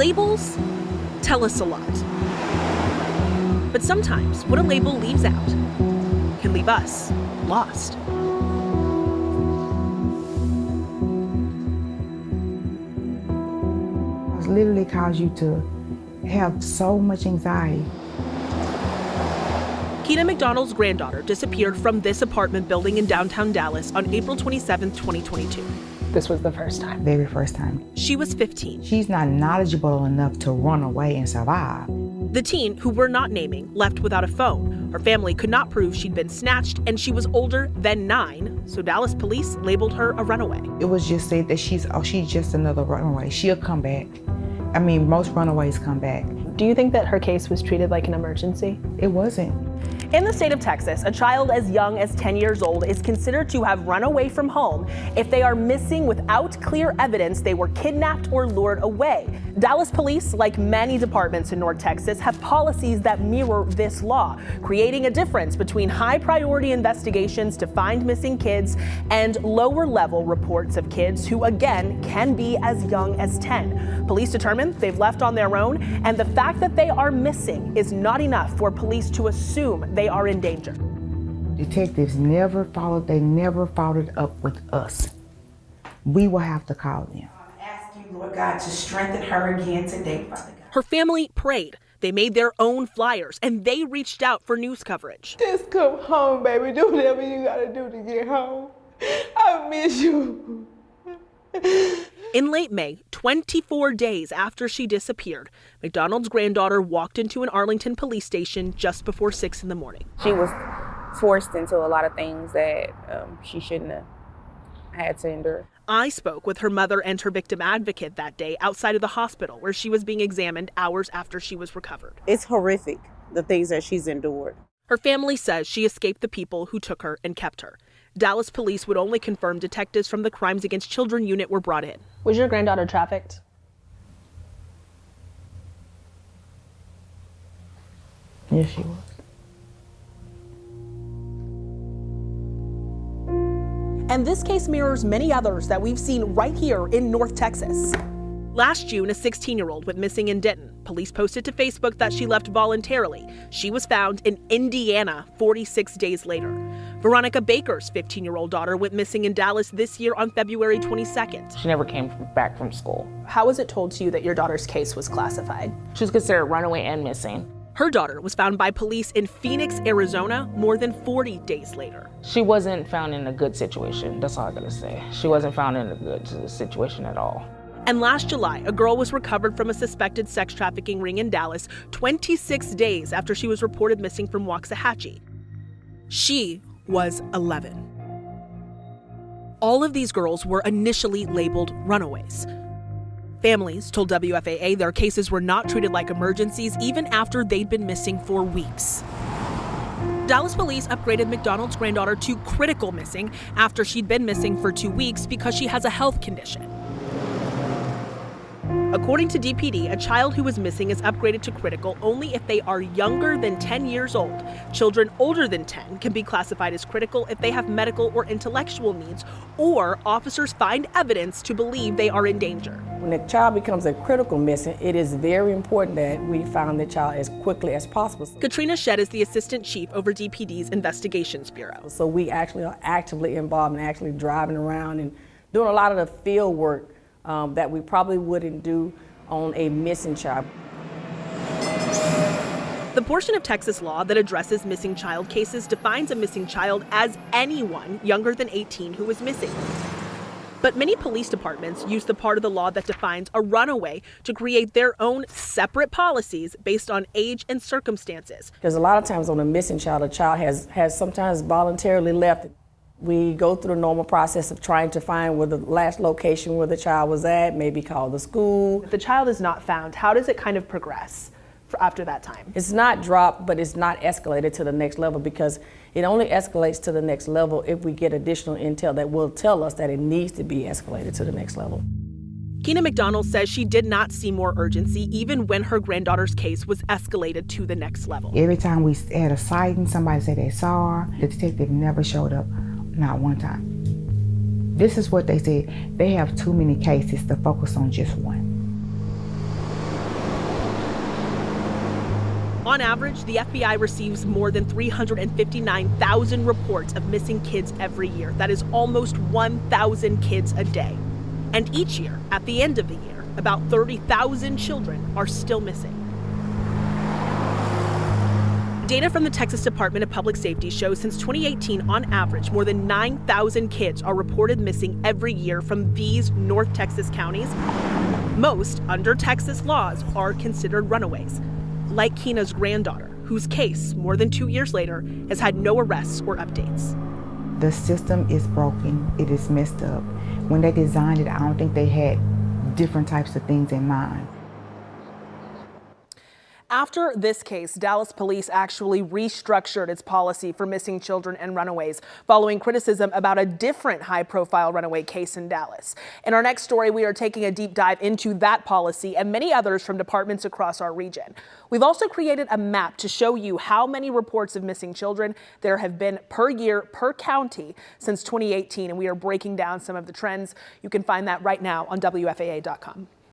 Labels tell us a lot. But sometimes what a label leaves out can leave us lost. It literally cause you to have so much anxiety. Keena McDonald's granddaughter disappeared from this apartment building in downtown Dallas on April 27, 2022. This was the first time. Very first time. She was 15. She's not knowledgeable enough to run away and survive. The teen, who we're not naming, left without a phone. Her family could not prove she'd been snatched, and she was older than 9, so Dallas police labeled her a runaway. It was just said that she's just another runaway. She'll come back. I mean, most runaways come back. Do you think that her case was treated like an emergency? It wasn't. In the state of Texas, a child as young as 10 years old is considered to have run away from home if they are missing without clear evidence they were kidnapped or lured away. Dallas police, like many departments in North Texas, have policies that mirror this law, creating a difference between high-priority investigations to find missing kids and lower-level reports of kids who, again, can be as young as 10. Police determined they've left on their own, and the fact that they are missing is not enough for police to assume they are in danger. Detectives never followed up with us. We will have to call them. Lord God, to strengthen her again today, Father God. Her family prayed. They made their own flyers, and they reached out for news coverage. Just come home, baby. Do whatever you gotta do to get home. I miss you. In late May, 24 days after she disappeared, McDonald's granddaughter walked into an Arlington police station just before 6 in the morning. She was forced into a lot of things that she shouldn't have had to endure. I spoke with her mother and her victim advocate that day outside of the hospital where she was being examined hours after she was recovered. It's horrific, the things that she's endured. Her family says she escaped the people who took her and kept her. Dallas police would only confirm detectives from the Crimes Against Children unit were brought in. Was your granddaughter trafficked? Yes, she was. And this case mirrors many others that we've seen right here in North Texas. Last June, a 16-year-old went missing in Denton. Police posted to Facebook that she left voluntarily. She was found in Indiana 46 days later. Veronica Baker's 15-year-old daughter went missing in Dallas this year on February 22nd. She never came back from school. How was it told to you that your daughter's case was classified? She was considered runaway and missing. Her daughter was found by police in Phoenix, Arizona, more than 40 days later. She wasn't found in a good situation. That's all I gotta say. She wasn't found in a good situation at all. And last July, a girl was recovered from a suspected sex trafficking ring in Dallas 26 days after she was reported missing from Waxahachie. She was 11. All of these girls were initially labeled runaways. Families told WFAA their cases were not treated like emergencies even after they'd been missing for weeks. Dallas police upgraded McDonald's granddaughter to critical missing after she'd been missing for 2 weeks because she has a health condition. According to DPD, a child who is missing is upgraded to critical only if they are younger than 10 years old. Children older than 10 can be classified as critical if they have medical or intellectual needs, or officers find evidence to believe they are in danger. When a child becomes a critical missing, it is very important that we find the child as quickly as possible. Katrina Shedd is the assistant chief over DPD's Investigations Bureau. So we actually are actively involved in actually driving around and doing a lot of the field work that we probably wouldn't do on a missing child. The portion of Texas law that addresses missing child cases defines a missing child as anyone younger than 18 who is missing. But many police departments use the part of the law that defines a runaway to create their own separate policies based on age and circumstances. Because a lot of times on a missing child, a child has sometimes voluntarily left. We go through the normal process of trying to find where the last location where the child was at, maybe call the school. If the child is not found, how does it kind of progress after that time? It's not dropped, but it's not escalated to the next level because it only escalates to the next level if we get additional intel that will tell us that it needs to be escalated to the next level. Keena McDonald says she did not see more urgency even when her granddaughter's case was escalated to the next level. Every time we had a sighting, somebody said they saw her, the detective never showed up. Not one time. This is what they said. They have too many cases to focus on just one. On average, the FBI receives more than 359,000 reports of missing kids every year. That is almost 1,000 kids a day. And each year, at the end of the year, about 30,000 children are still missing. Data from the Texas Department of Public Safety shows since 2018, on average, more than 9,000 kids are reported missing every year from these North Texas counties. Most, under Texas laws, are considered runaways, like Keena's granddaughter, whose case, more than 2 years later, has had no arrests or updates. The system is broken. It is messed up. When they designed it, I don't think they had different types of things in mind. After this case, Dallas police actually restructured its policy for missing children and runaways, following criticism about a different high-profile runaway case in Dallas. In our next story, we are taking a deep dive into that policy and many others from departments across our region. We've also created a map to show you how many reports of missing children there have been per year, per county since 2018, and we are breaking down some of the trends. You can find that right now on WFAA.com.